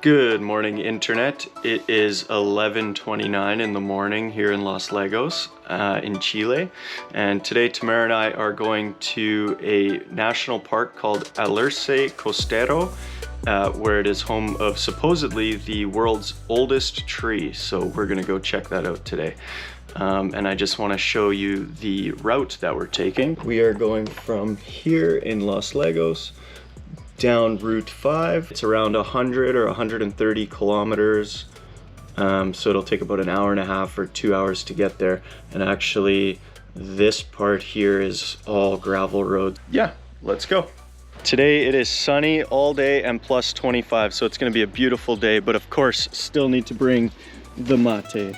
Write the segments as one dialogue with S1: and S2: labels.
S1: Good morning, Internet. It is 11:29 in the morning here in Los Lagos, in Chile. And today, Tamara and I are going to a national park called Alerce Costero, where it is home of supposedly the world's oldest tree. So we're gonna go check that out today. And I just wanna show you the route that we're taking. We are going from here in Los Lagos down Route 5. It's around 100 or 130 kilometers. So it'll take about an hour and a half or 2 hours to get there. And actually, this part here is all gravel road. Yeah, let's go. Today it is sunny all day and plus 25, so it's gonna be a beautiful day, but of course, still need to bring the mate.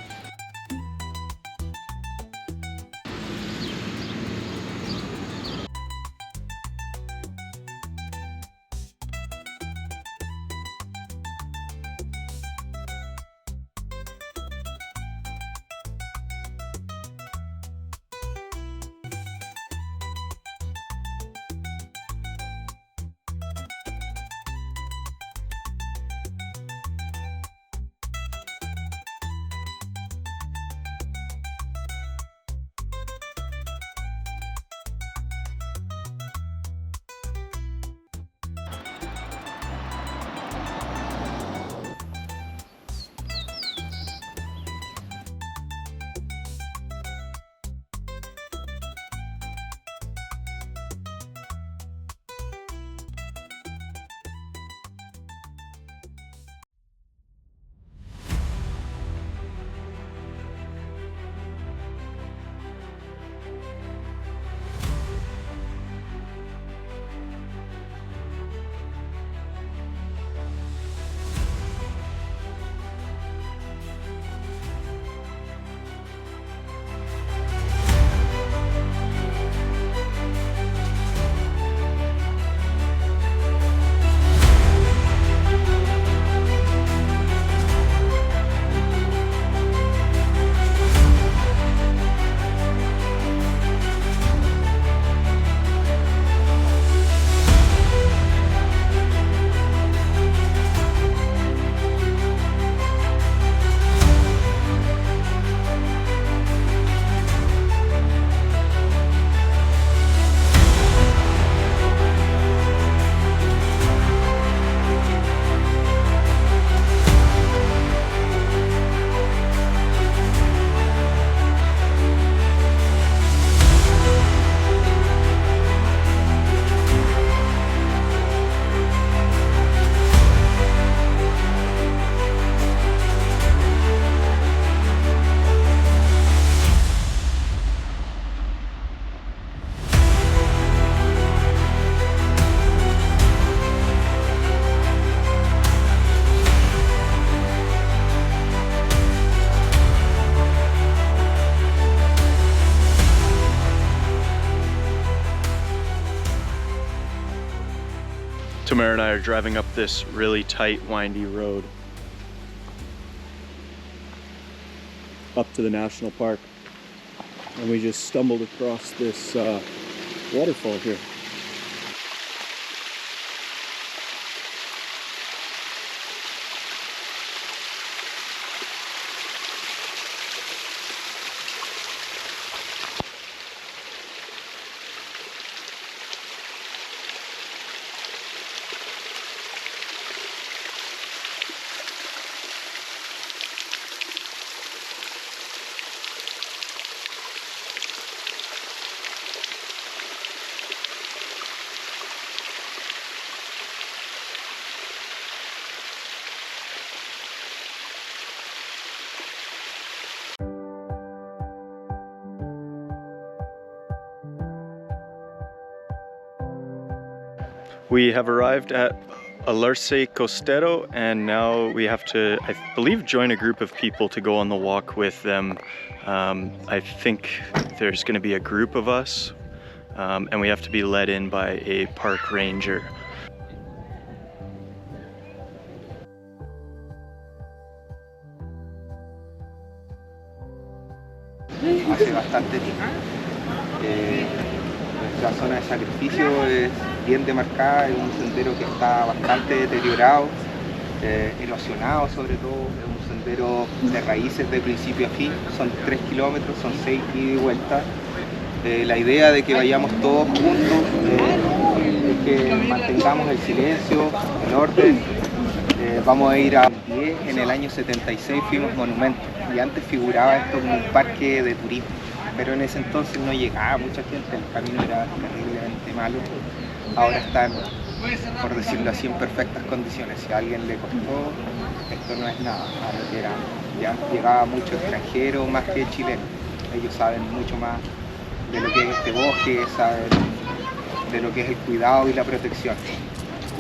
S1: Tamara and I are driving up this really tight, windy road up to the national park, and we just stumbled across this waterfall here. We have arrived at Alerce Costero, and now we have to, I believe, join a group of people to go on the walk with them. I think there's going to be a group of us, and we have to be led in by a park ranger.
S2: Hace bastante tiempo. Nuestra zona de sacrificio es bien demarcada, es un sendero que está bastante deteriorado. erosionado sobre todo, es un sendero de raíces de principio a fin, son 3 kilómetros, son 6 ida y vuelta. La idea de que vayamos todos juntos es que mantengamos el silencio, el orden. Vamos a ir a 10, en el año 76 fuimos monumento y antes figuraba esto como un parque de turismo, pero en ese entonces no llegaba mucha gente, el camino era terriblemente malo. Ahora están, por decirlo así, en perfectas condiciones. Si a alguien le costó, esto no es nada a lo que era. Ya llegaba mucho extranjero más que chileno. Ellos saben mucho más de lo que es este bosque, saben de lo que es el cuidado y la protección.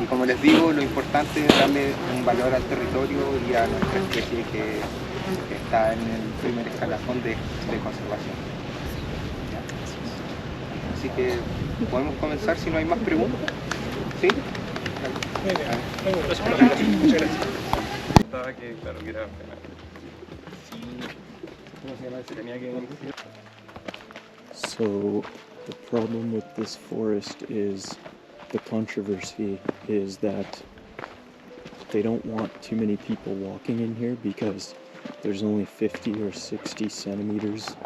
S2: Y como les digo, lo importante es darle un valor al territorio y a nuestra especie que está en el primer escalafón de conservación. ¿Ya? Así que podemos comenzar si no hay más preguntas. ¿Sí?
S1: Muchas gracias. Estaba que, claro, que era pena. ¿Cómo se llama? Se tenía que... So, the problem with this forest is, the controversy is that they don't want too many people walking in here because there's only 50 or 60 centimeters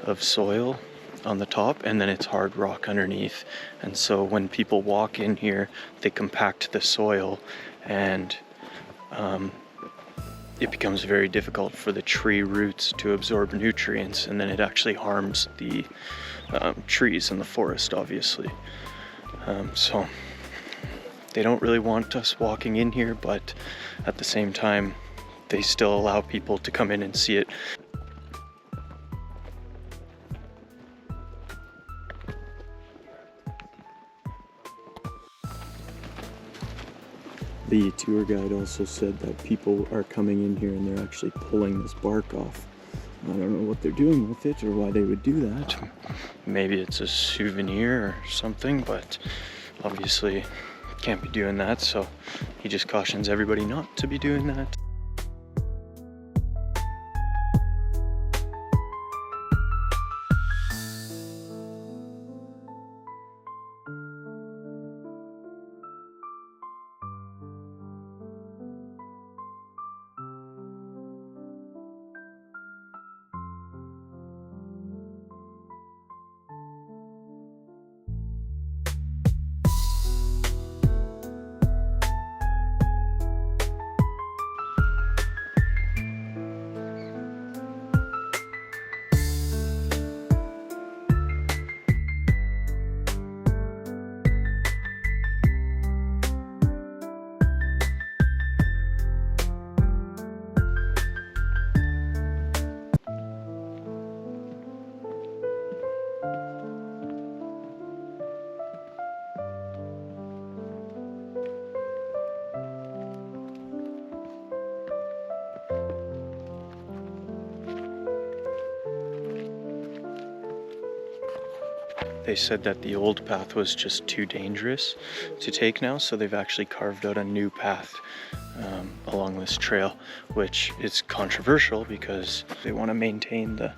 S1: of soil on the top, and then it's hard rock underneath. And so when people walk in here, they compact the soil, and it becomes very difficult for the tree roots to absorb nutrients, and then it actually harms the trees in the forest, obviously. So they don't really want us walking in here, but at the same time, they still allow people to come in and see it. The tour guide also said that people are coming in here and they're actually pulling this bark off. I don't know what they're doing with it or why they would do that. Maybe it's a souvenir or something, but obviously can't be doing that, so he just cautions everybody not to be doing that. They said that the old path was just too dangerous to take now, so they've actually carved out a new path along this trail, which is controversial because they want to maintain the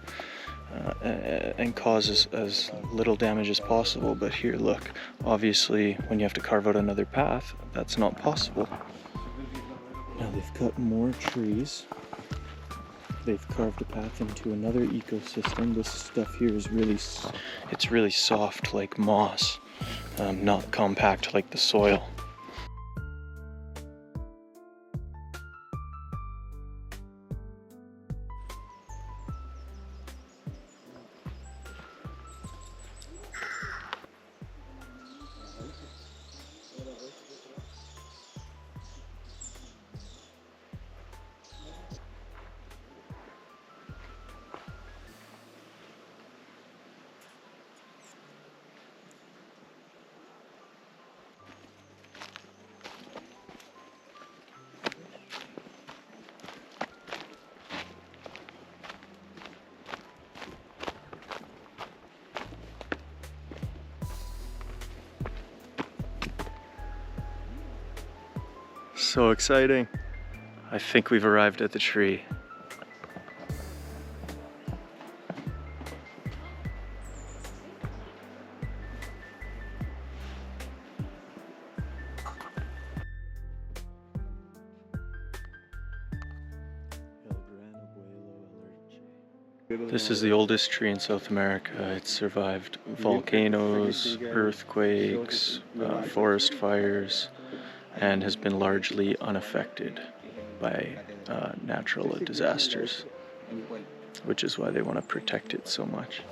S1: and cause as little damage as possible. But here, look, obviously when you have to carve out another path, that's not possible. Now they've cut more trees. They've carved a path into another ecosystem. This stuff here is it's really soft like moss, not compact like the soil. So exciting. I think we've arrived at the tree. This is the oldest tree in South America. It's survived volcanoes, earthquakes, forest fires, and has been largely unaffected by natural disasters, which is why they want to protect it so much.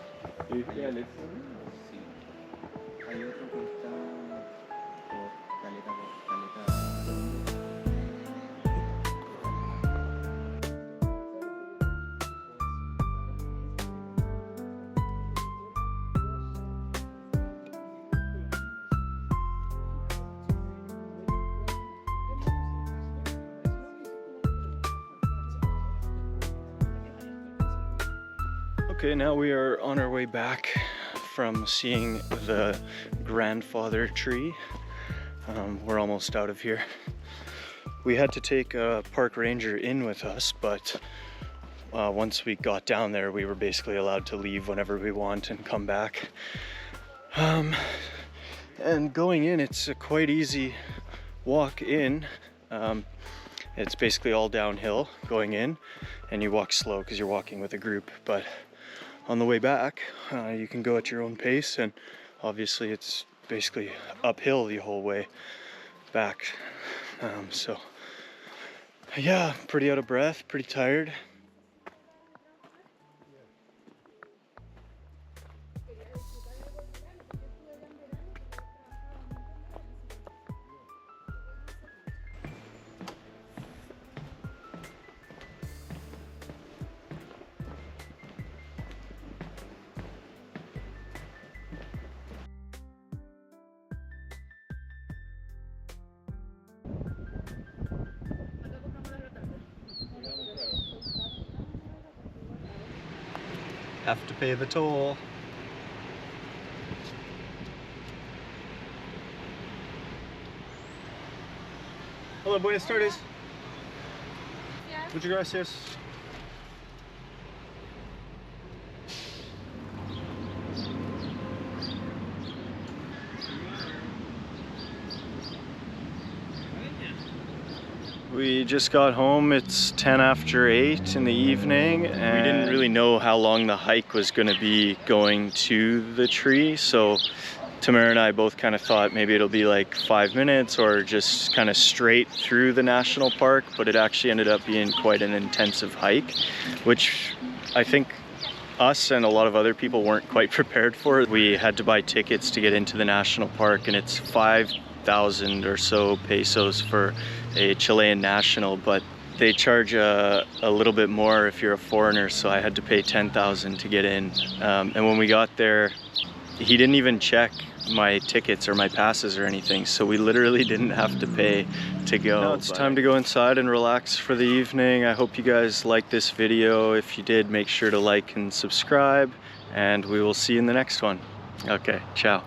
S1: Okay, now we are on our way back from seeing the grandfather tree. We're almost out of here. We had to take a park ranger in with us, but once we got down there, we were basically allowed to leave whenever we want and come back. And going in, it's a quite easy walk in. It's basically all downhill going in, and you walk slow because you're walking with a group, but on the way back, you can go at your own pace, and obviously it's basically uphill the whole way back. So yeah, pretty out of breath, pretty tired. Have to pay the toll. Hola, buenas tardes. Muchas gracias. We just got home. It's 10 after 8 in the evening, and we didn't really know how long the hike was going to be going to the tree, so Tamara and I both kind of thought maybe it'll be like 5 minutes or just kind of straight through the national park, but it actually ended up being quite an intensive hike, which I think us and a lot of other people weren't quite prepared for. We had to buy tickets to get into the national park, and it's 5,000 or so pesos for a Chilean national, but they charge a little bit more if you're a foreigner, so I had to pay 10,000 to get in. And when we got there, he didn't even check my tickets or my passes or anything, so we literally didn't have to pay to go. Now it's time to go inside and relax for the evening. I hope you guys liked this video. If you did, make sure to like and subscribe, and we will see you in the next one. Okay, ciao.